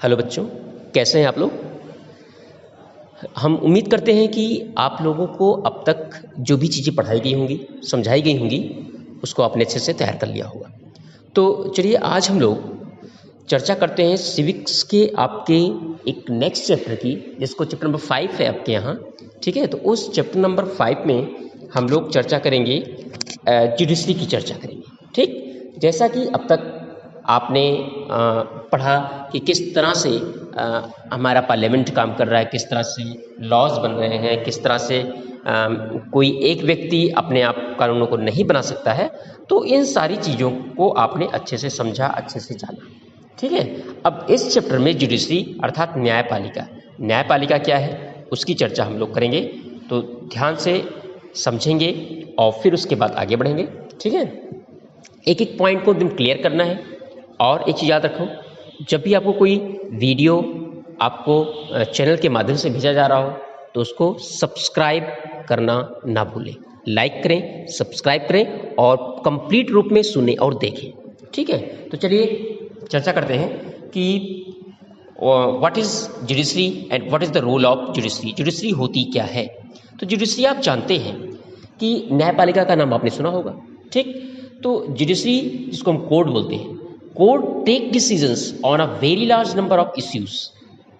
Hello बच्चों, कैसे हैं आप लोग। हम उम्मीद करते हैं कि आप लोगों को अब तक जो भी चीज़ें पढ़ाई गई होंगी, समझाई गई होंगी, उसको आपने अच्छे से तैयार कर लिया होगा। तो चलिए आज हम लोग चर्चा करते हैं सिविक्स के आपके एक नेक्स्ट चैप्टर की, जिसको चैप्टर नंबर 5 है आपके यहाँ। ठीक है, तो उस चैप्टर नंबर 5 में हम लोग चर्चा करेंगे, जुडिशरी की चर्चा करेंगे। ठीक, जैसा कि अब तक आपने पढ़ा कि किस तरह से हमारा पार्लियामेंट काम कर रहा है, किस तरह से लॉज बन रहे हैं, किस तरह से कोई एक व्यक्ति अपने आप कानूनों को नहीं बना सकता है। तो इन सारी चीज़ों को आपने अच्छे से समझा, अच्छे से जाना। ठीक है, अब इस चैप्टर में जुडिशरी अर्थात न्यायपालिका क्या है उसकी चर्चा हम लोग करेंगे। तो ध्यान से समझेंगे और फिर उसके बाद आगे बढ़ेंगे। ठीक है, एक एक पॉइंट को एकदम क्लियर करना है। और एक चीज़ याद रखो, जब भी आपको कोई वीडियो आपको चैनल के माध्यम से भेजा जा रहा हो तो उसको सब्सक्राइब करना ना भूलें। लाइक करें, सब्सक्राइब करें और कंप्लीट रूप में सुने और देखें। ठीक है, तो चलिए चर्चा करते हैं कि what is judiciary and what is the role of judiciary. Judiciary होती क्या है। तो जुडिशरी आप जानते हैं कि न्यायपालिका का नाम आपने सुना होगा। ठीक, तो जुडिशरी जिसको हम कोर्ट बोलते हैं, court take decisions on a very large number of issues.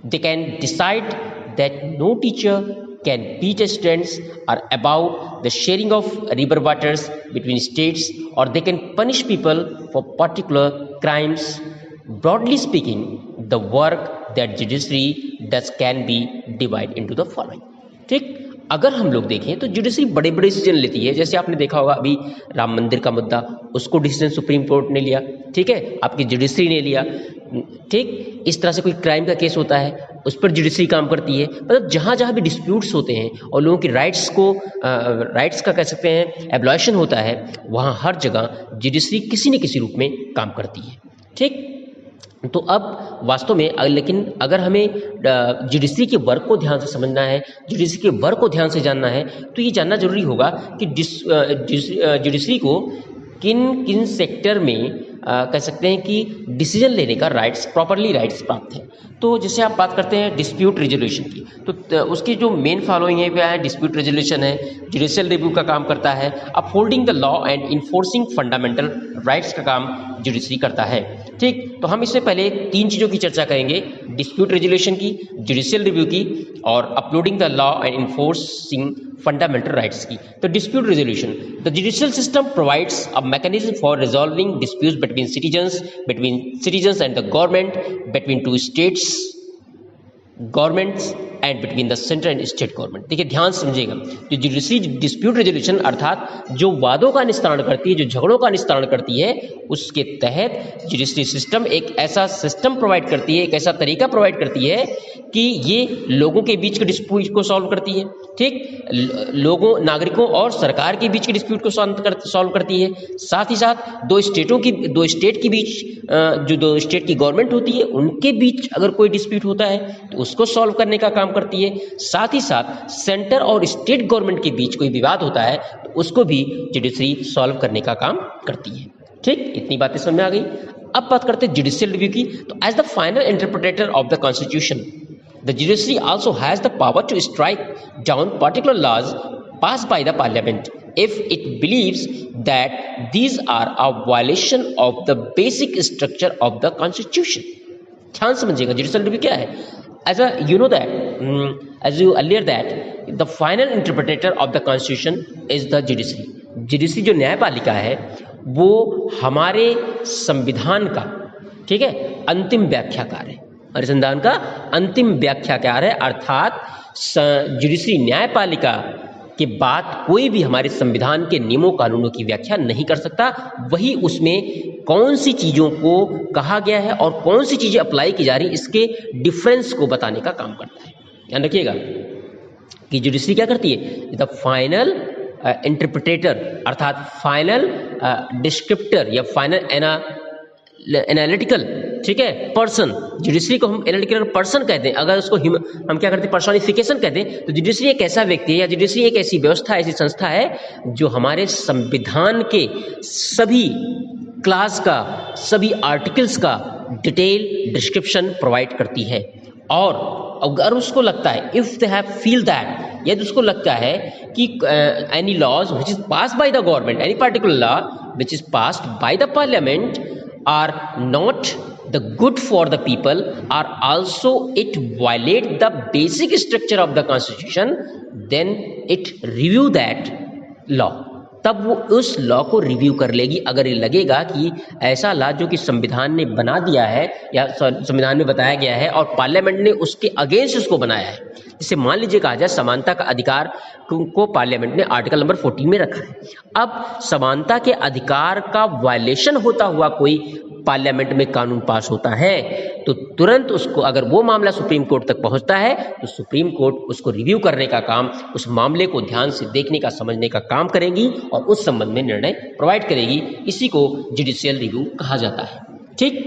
They can decide that no teacher can beat students or about the sharing of river waters between states, or they can punish people for particular crimes. Broadly speaking, the work that judiciary does can be divided into the following. ठीक, अगर हम लोग देखें तो judiciary बड़े बड़े decision लेती है। जैसे आपने देखा होगा अभी राम मंदिर का मुद्दा, उसको डिसीजन सुप्रीम कोर्ट ने लिया। ठीक है, आपकी जुडिशरी ने लिया। ठीक, इस तरह से कोई क्राइम का केस होता है उस पर जुडिशरी काम करती है। मतलब जहाँ जहाँ भी डिस्प्यूट्स होते हैं और लोगों की राइट्स का कह सकते हैं एब्लॉयशन होता है, वहाँ हर जगह जुडिशरी किसी न किसी रूप में काम करती है। ठीक, तो अब वास्तव में लेकिन अगर हमें जुडिशरी के वर्क को ध्यान से समझना है, जुडिशरी के वर्क को ध्यान से जानना है, तो ये जानना जरूरी होगा कि जुडिशरी को किन किन सेक्टर में कह सकते हैं कि डिसीजन लेने का प्रॉपरली राइट्स प्राप्त है। तो जैसे आप बात करते हैं डिस्प्यूट रेजोल्यूशन की, तो उसकी जो मेन फॉलोइंग है वह है डिस्प्यूट रेजोल्यूशन है, जुडिशियल रिव्यू का काम करता है, upholding the law and enforcing fundamental rights का काम जुडिशरी करता है। ठीक, तो हम इससे पहले तीन चीज़ों की चर्चा करेंगे, डिस्प्यूट रेजोल्यूशन की, जुडिशियल रिव्यू की और uploading the law and enforcing fundamental rights की। तो dispute resolution, the judicial system provides a mechanism for resolving disputes between citizens and the government, between two states governments and between the central and state government. देखिए ध्यान समझिएगा, जो judiciary dispute resolution अर्थात जो वादों का निस्तारण करती है, जो झगड़ों का निस्तारण करती है, उसके तहत जुडिशरी सिस्टम एक ऐसा सिस्टम प्रोवाइड करती है, एक ऐसा तरीका प्रोवाइड करती है कि ये लोगों के बीच के डिस्प्यूट को सॉल्व करती है। ठीक, लोगों, नागरिकों और सरकार के बीच के डिस्प्यूट को सॉल्व करती है। साथ ही साथ दो स्टेट के बीच, जो दो स्टेट की गवर्नमेंट होती है उनके बीच अगर कोई डिस्प्यूट होता है तो उसको सॉल्व करने का काम करती है। साथ ही साथ सेंटर और स्टेट गवर्नमेंट के बीच कोई विवाद होता है तो उसको भी जुडिशरी सॉल्व करने का काम करती है। ठीक, इतनी बातें समझ में आ गई। अब बात करते हैं जुडिशियल रिव्यू की। तो as the final interpreter of the constitution, the judiciary also has the power to strike down particular laws passed by the parliament if it believes that these are a violation of the basic structure of the constitution. ध्यान समझिएगा, judicial review क्या है। As you know that, as you earlier that, the final interpreter of the constitution is the judiciary. Judiciary जो न्यायपालिका है वो हमारे संविधान का, ठीक है, अंतिम व्याख्याकार है, हमारे संविधान का अंतिम व्याख्याकार है। अर्थात जुडिशरी न्यायपालिका के बाद कोई भी हमारे संविधान के नियमों कानूनों की व्याख्या नहीं कर सकता। वही उसमें कौन सी चीज़ों को कहा गया है और कौन सी चीज़ें अप्लाई की जा रही, इसके डिफरेंस को बताने का काम करता है। ध्यान रखिएगा कि जुडिशरी क्या करती है, द फाइनल इंटरप्रेटर अर्थात फाइनल डिस्क्रिप्टर या फाइनल एनालिटिकल, ठीक है, पर्सन। जुडिशरी को हम एनालिटिकल पर्सन कहते हैं। अगर उसको हम क्या करते हैं, पर्सोनिफिकेशन कहते हैं। तो जुडिशरी एक ऐसा व्यक्ति है या जुडिशरी एक ऐसी व्यवस्था, ऐसी संस्था है जो हमारे संविधान के सभी क्लास का, सभी आर्टिकल्स का डिटेल डिस्क्रिप्शन प्रोवाइड करती है। और अगर उसको लगता है, if they have feel that, यदि उसको लगता है कि any laws which is passed by the government, any particular law which is passed by the parliament are not the good for the people, or also it violate the basic structure of the constitution, then it review that law। तब वो उस law को review कर लेगी अगर ये लगेगा कि ऐसा लॉ जो कि संविधान ने बना दिया है या संविधान में बताया गया है और पार्लियामेंट ने उसके अगेंस्ट उसको बनाया है। जैसे मान लीजिए कहा जाए समानता का अधिकार को पार्लियामेंट ने आर्टिकल नंबर 14 में रखा है। अब समानता के अधिकार का वायलेशन होता हुआ कोई पार्लियामेंट में कानून पास होता है तो तुरंत उसको, अगर वो मामला सुप्रीम कोर्ट तक पहुंचता है तो सुप्रीम कोर्ट उसको रिव्यू करने का काम, उस मामले को ध्यान से देखने का, समझने का काम करेगी और उस संबंध में निर्णय प्रोवाइड करेगी। इसी को जुडिशियल रिव्यू कहा जाता है। ठीक,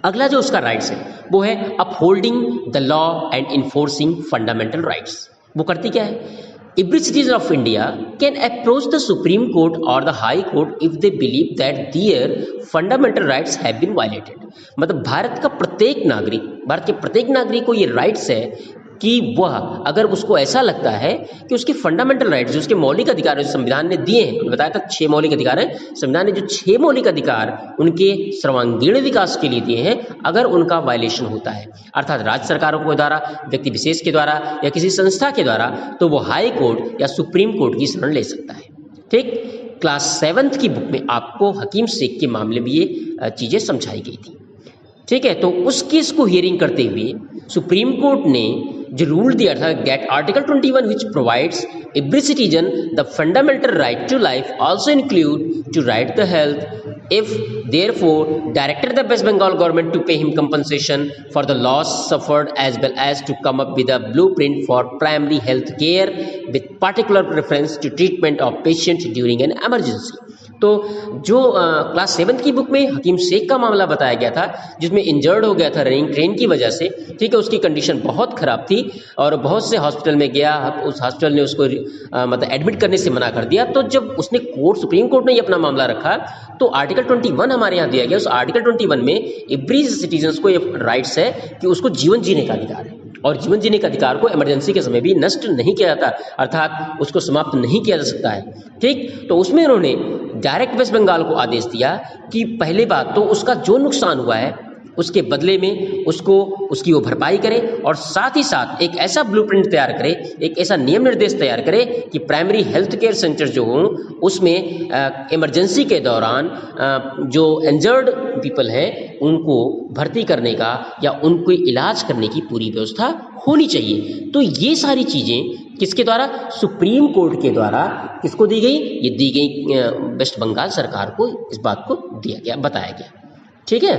अगला जो उसका राइट्स है वो है upholding the law and enforcing fundamental rights. वो करती क्या है? Every citizen of India can approach the Supreme Court or the High Court if they believe that their fundamental rights have been violated। मतलब भारत के प्रत्येक नागरिक को ये राइट्स है कि वह, अगर उसको ऐसा लगता है कि उसके फंडामेंटल राइट्स, जो उसके मौलिक अधिकार जो संविधान ने दिए हैं, बताया था 6 मौलिक अधिकार हैं, संविधान ने जो 6 मौलिक अधिकार उनके सर्वांगीण विकास के लिए दिए हैं, अगर उनका वायलेशन होता है, अर्थात राज्य सरकारों के द्वारा, व्यक्ति विशेष के द्वारा या किसी संस्था के द्वारा, तो वो हाई कोर्ट या सुप्रीम कोर्ट की शरण ले सकता है। ठीक, क्लास 7th की बुक में आपको हकीम शेख के मामले में ये चीज़ें समझाई गई थी। ठीक है, तो उस केस को हियरिंग करते हुए सुप्रीम कोर्ट ने जो रूल दिया था, get article 21 which provides every citizen the fundamental right to life also include to right the health if therefore directed the West Bengal government to pay him compensation for the loss suffered as well as to come up with a blueprint for primary health care with particular preference to treatment of patient during an emergency. तो जो class 7th की book में हकीम शेख का मामला बताया गया था, जिसमें इंजर्ड हो गया था रनिंग ट्रेन की वजह से। ठीक है, उसकी कंडीशन बहुत ख़राब थी और बहुत से हॉस्पिटल में गया, उस हॉस्पिटल ने उसको मतलब एडमिट करने से मना कर दिया। तो जब उसने सुप्रीम कोर्ट ने ये अपना मामला रखा तो आर्टिकल 21 हमारे यहाँ दिया गया। उस आर्टिकल 21 में एवरी सिटीजन्स को ये राइट्स है कि उसको जीवन जीने का अधिकार है और जीवन जीने के अधिकार को इमरजेंसी के समय भी नष्ट नहीं किया जाता, अर्थात उसको समाप्त नहीं किया जा सकता है। ठीक, तो उसमें उन्होंने डायरेक्ट वेस्ट बंगाल को आदेश दिया कि पहले बात तो उसका जो नुकसान हुआ है उसके बदले में उसको उसकी वो भरपाई करे और साथ ही साथ एक ऐसा ब्लूप्रिंट तैयार करे, एक ऐसा नियम निर्देश तैयार करे कि प्राइमरी हेल्थ केयर सेंटर जो हों उसमें इमरजेंसी के दौरान जो इंजर्ड पीपल हैं उनको भर्ती करने का या उनको इलाज करने की पूरी व्यवस्था होनी चाहिए। तो ये सारी चीज़ें किसके द्वारा? सुप्रीम कोर्ट के द्वारा किसको दी गई? ये दी गई वेस्ट बंगाल सरकार को, इस बात को दिया गया, बताया गया। ठीक है,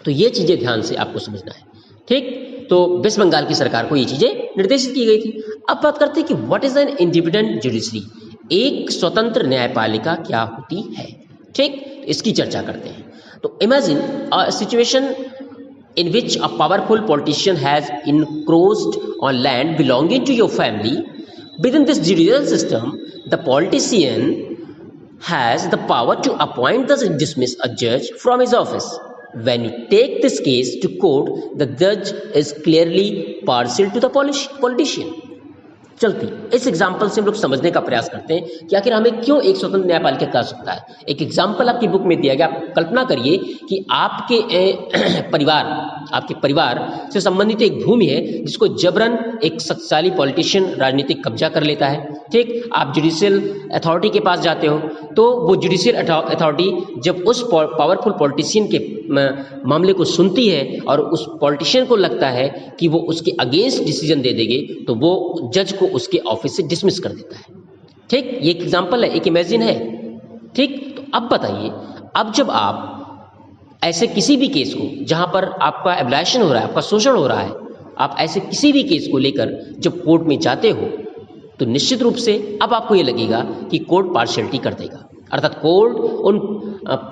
तो ये चीज़ें ध्यान से आपको समझना है। ठीक, तो वेस्ट बंगाल की सरकार को ये चीज़ें निर्देशित की गई थी। अब बात करते हैं कि what is an independent judiciary, एक स्वतंत्र न्यायपालिका क्या होती है। ठीक, इसकी चर्चा करते हैं। तो imagine a situation in which a powerful politician has encroached on land belonging to your family. Within this judicial system, the politician has the power to appoint and dismiss a judge from his office. When you take this case to court, the judge is clearly partial to the politician. चलती इस example से हम लोग समझने का प्रयास करते हैं कि आखिर हमें क्यों एक स्वतंत्र न्यायपालिका कह सकता है। एक एग्जाम्पल आपकी बुक में दिया गया। आप कल्पना करिए कि आपके परिवार से संबंधित एक भूमि है जिसको जबरन एक शक्तिशाली पॉलिटिशियन राजनीतिक कब्जा कर लेता है। ठीक, आप जुडिशियल अथॉरिटी के पास जाते हो तो वो जुडिशियल अथॉरिटी जब उस पावरफुल पॉलिटिशियन के मामले को सुनती है और उस पॉलिटिशियन को लगता है कि वो उसके अगेंस्ट डिसीजन दे देंगे तो वो जज को उसके ऑफिस से डिसमिस कर देता है। ठीक, ये एक एग्जांपल है, एक इमेजिन है। ठीक, तो अब बताइए, अब जब आप ऐसे किसी भी केस को जहां पर आपका एब्लाइशन हो रहा है, आपका शोषण हो रहा है, आप ऐसे किसी भी केस को लेकर जब कोर्ट में जाते हो तो निश्चित रूप से अब आपको ये लगेगा कि कोर्ट पार्शियलिटी कर देगा। अर्थात कोर्ट उन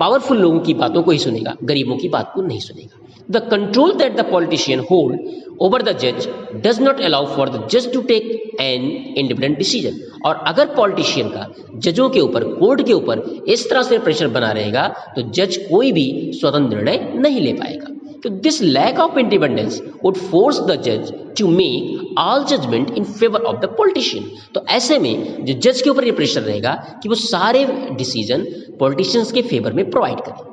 पावरफुल लोगों की बातों को ही सुनेगा, गरीबों की बात को नहीं सुनेगा। The control that the politician hold over the जज does not allow for the जज to take an independent decision. और अगर पॉलिटिशियन का जजों के ऊपर, कोर्ट के ऊपर इस तरह से प्रेशर बना रहेगा तो जज कोई भी स्वतंत्र निर्णय नहीं ले पाएगा। तो this lack of independence would force the जज to make all judgement in favour of the politician. तो ऐसे में जो जज के ऊपर ये प्रेशर रहेगा कि वो सारे डिसीजन पॉलिटिशियंस के फेवर में प्रोवाइड करें।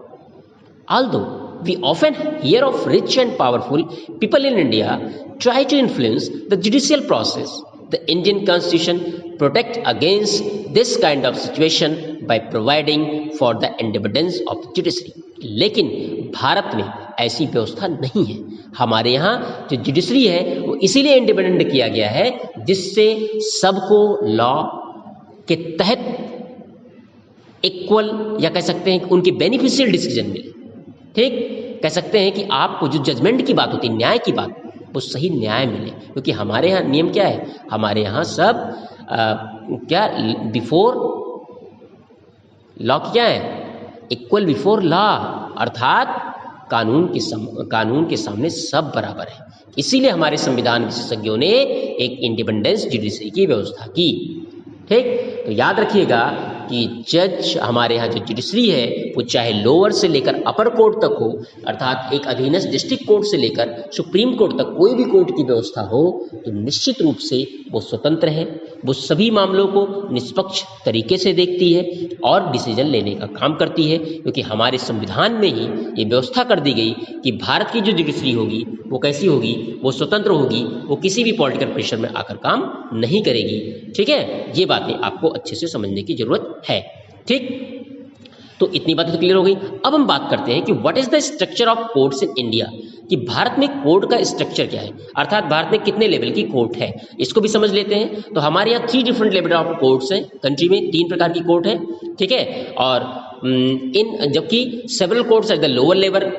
Although we often hear of rich and powerful people in India try to influence the judicial process, the Indian Constitution protects against this kind of situation by providing for the independence of the judiciary. लेकिन भारत में ऐसी व्यवस्था नहीं है। हमारे यहाँ जो judiciary है वो इसीलिए इंडिपेंडेंट किया गया है जिससे सबको लॉ के तहत इक्वल या कह सकते हैं कि उनके बेनिफिशियल डिसीजन मिले। ठीक, कह सकते हैं कि आपको जो जजमेंट की बात होती है, न्याय की बात, वो सही न्याय मिले। क्योंकि हमारे यहाँ नियम क्या है, हमारे यहाँ सब क्या बिफोर लॉ क्या है, इक्वल बिफोर लॉ, अर्थात कानून के सामने सब बराबर है। इसीलिए हमारे संविधान विशेषज्ञों ने एक इंडिपेंडेंस जुडिशरी की व्यवस्था की। ठीक, तो याद रखिएगा कि जज हमारे यहाँ जो जुडिशरी है वो चाहे लोअर से लेकर अपर कोर्ट तक हो, अर्थात एक अधीनस्थ डिस्ट्रिक्ट कोर्ट से लेकर सुप्रीम कोर्ट तक कोई भी कोर्ट की व्यवस्था हो, तो निश्चित रूप से वो स्वतंत्र है। वो सभी मामलों को निष्पक्ष तरीके से देखती है और डिसीजन लेने का काम करती है। क्योंकि हमारे संविधान में ही ये व्यवस्था कर दी गई कि भारत की जो जुडिशरी होगी वो कैसी होगी, वो स्वतंत्र होगी, वो किसी भी पॉलिटिकल प्रेशर में आकर काम नहीं करेगी। ठीक है, ये बातें आपको अच्छे से समझने की जरूरत है। ठीक, तो इतनी बातें तो क्लियर हो गई। अब हम बात करते हैं कि what is the structure of courts in India, कि भारत में कोर्ट का स्ट्रक्चर क्या है, अर्थात भारत में कितने लेवल की कोर्ट है, इसको भी समझ लेते हैं। तो हमारे यहाँ 3 डिफरेंट लेवल ऑफ कोर्ट्स हैं, कंट्री में 3 प्रकार की कोर्ट है। ठीक है, और जबकि several courts at the lower level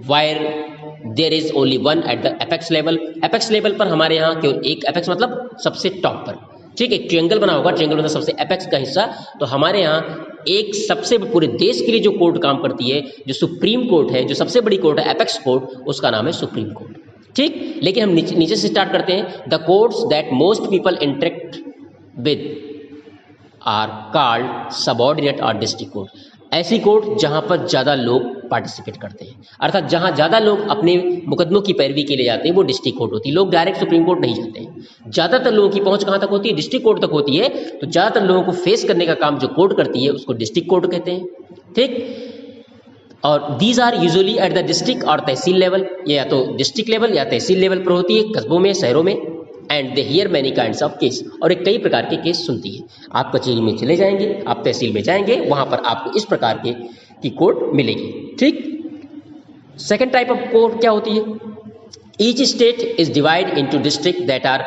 while there is only one at the apex level. Apex level पर हमारे यहाँ केवल एक, एपेक्स मतलब सबसे टॉप पर। ठीक, एक ट्रायंगल बना होगा, ट्रायंगल मतलब सबसे एपेक्स का हिस्सा। तो हमारे यहाँ एक सबसे पूरे देश के लिए जो कोर्ट काम करती है, जो सुप्रीम कोर्ट है, जो सबसे बड़ी कोर्ट है एपेक्स कोर्ट, उसका नाम है सुप्रीम कोर्ट। ठीक, लेकिन हम नीचे से स्टार्ट करते हैं। The courts that most people interact with are called subordinate और डिस्ट्रिक्ट कोर्ट। ऐसी कोर्ट जहां पर ज़्यादा लोग पार्टिसिपेट करते हैं, अर्थात जहां ज़्यादा लोग अपने मुकदमों की पैरवी के लिए जाते हैं, वो डिस्ट्रिक्ट कोर्ट होती है। लोग डायरेक्ट सुप्रीम कोर्ट नहीं जाते हैं। ज़्यादातर लोगों की पहुंच कहां तक होती है, डिस्ट्रिक्ट कोर्ट तक होती है। तो ज़्यादातर लोगों को फेस करने का काम जो कोर्ट करती है उसको डिस्ट्रिक्ट कोर्ट कहते हैं। ठीक, और these are usually at the district और तहसील लेवल, या तो डिस्ट्रिक्ट लेवल या तहसील लेवल पर होती है, कस्बों में, शहरों में। And they hear many kinds of case, और एक कई प्रकार के केस सुनती है। आप कचहरी में चले जाएंगे, आप तहसील में जाएंगे, वहां पर आपको इस प्रकार की कोर्ट मिलेगी। ठीक, सेकेंड टाइप ऑफ कोर्ट क्या होती है, each state is divide into district that are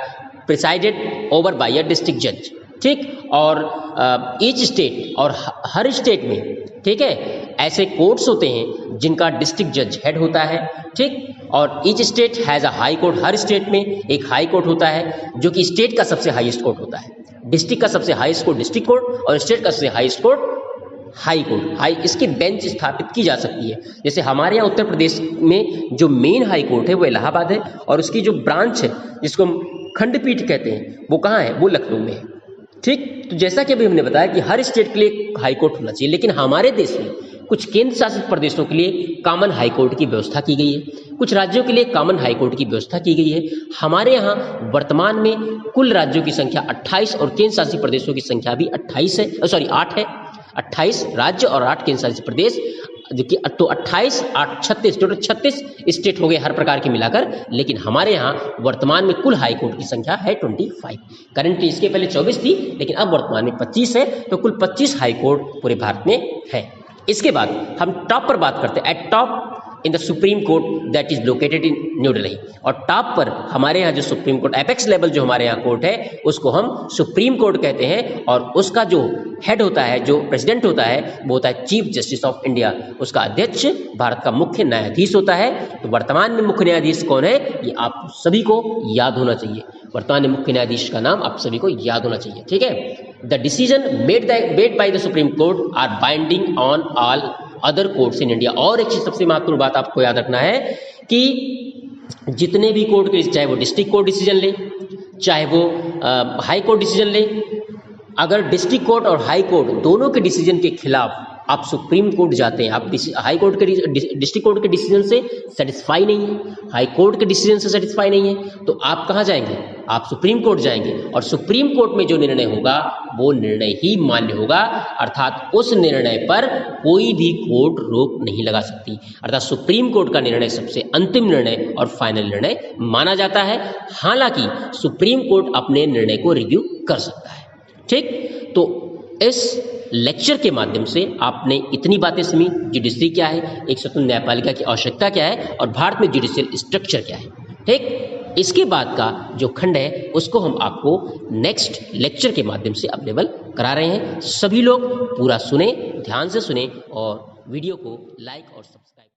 presided over by a district जज। ठीक, और ईच स्टेट, और हर स्टेट में, ठीक है, ऐसे कोर्ट्स होते हैं जिनका डिस्ट्रिक्ट जज हेड होता है। ठीक, और each state has a high court, her state में एक हाई कोर्ट होता है जो कि स्टेट का सबसे हाईएस्ट कोर्ट होता है। डिस्ट्रिक्ट का सबसे हाईएस्ट कोर्ट डिस्ट्रिक्ट कोर्ट और स्टेट का सबसे हाईएस्ट कोर्ट हाई कोर्ट। इसकी बेंच स्थापित की जा सकती है। जैसे हमारे यहाँ उत्तर प्रदेश में जो मेन हाई कोर्ट है वो इलाहाबाद है, और उसकी जो ब्रांच है जिसको हम खंडपीठ कहते हैं वो कहाँ है, वो लखनऊ में है। ठीक, तो जैसा कि अभी हमने बताया कि हर स्टेट के लिए हाई कोर्ट होना चाहिए, लेकिन हमारे देश में कुछ केंद्र शासित प्रदेशों के लिए कॉमन हाई कोर्ट की व्यवस्था की गई है, कुछ राज्यों के लिए कॉमन हाई कोर्ट की व्यवस्था की गई है। हमारे यहाँ वर्तमान में कुल राज्यों की संख्या 28 और केंद्र शासित प्रदेशों की संख्या भी 8 है। 28 राज्य और 8 केंद्र शासित प्रदेश, जो कि तो 28, 8, 36, टोटल 36 स्टेट हो गए हर प्रकार के मिलाकर। लेकिन हमारे यहाँ वर्तमान में कुल हाई कोर्ट की संख्या है 25। करंटली इसके पहले 24 थी, लेकिन अब वर्तमान में 25 है। तो कुल 25 हाई कोर्ट पूरे भारत में है। इसके बाद हम टॉप पर बात करते हैं, eight top in the Supreme court that is located in new Delhi. और टॉप पर हमारे यहाँ जो सुप्रीम कोर्ट, एपेक्स लेवल जो हमारे यहाँ कोर्ट है, उसको हम सुप्रीम कोर्ट कहते हैं। और उसका जो हेड होता है, जो प्रेसिडेंट होता है, वो होता है चीफ जस्टिस ऑफ इंडिया। उसका अध्यक्ष भारत का मुख्य न्यायाधीश होता है। तो वर्तमान में मुख्य न्यायाधीश कौन है, ये आप सभी को याद होना चाहिए। वर्तमान मुख्य न्यायाधीश का नाम आप सभी को याद होना चाहिए, ठीक है। The decision made by the Supreme Court are binding on all other courts in India. और एक चीज सबसे महत्वपूर्ण बात आपको याद रखना है कि जितने भी कोर्ट के, चाहे वो डिस्ट्रिक्ट कोर्ट डिसीजन ले, चाहे वो हाई कोर्ट डिसीजन ले, अगर डिस्ट्रिक्ट कोर्ट और हाई कोर्ट दोनों के डिसीजन के खिलाफ आप सुप्रीम कोर्ट जाते हैं, आप हाई कोर्ट के डिस्ट्रिक्ट कोर्ट के डिसीजन से सेटिस्फाई नहीं है, हाई कोर्ट के डिसीजन से सेटिस्फाई नहीं है, तो आप कहाँ जाएंगे? आप सुप्रीम कोर्ट जाएंगे। और सुप्रीम कोर्ट में जो निर्णय होगा वो निर्णय ही मान्य होगा, अर्थात उस निर्णय पर कोई भी कोर्ट रोक नहीं लगा सकती। अर्थात सुप्रीम कोर्ट का निर्णय सबसे अंतिम निर्णय और फाइनल निर्णय माना जाता है। हालांकि सुप्रीम कोर्ट अपने निर्णय को रिव्यू कर सकता है, ठीक। तो इस लेक्चर के माध्यम से आपने इतनी बातें सुनी, जुडिशरी क्या है, एक स्वतंत्र न्यायपालिका की आवश्यकता क्या है और भारत में जुडिशियल स्ट्रक्चर क्या है, ठीक। इसके बाद का जो खंड है उसको हम आपको नेक्स्ट लेक्चर के माध्यम से अवेलेबल करा रहे हैं। सभी लोग पूरा सुने, ध्यान से सुने और वीडियो को लाइक और सब्सक्राइब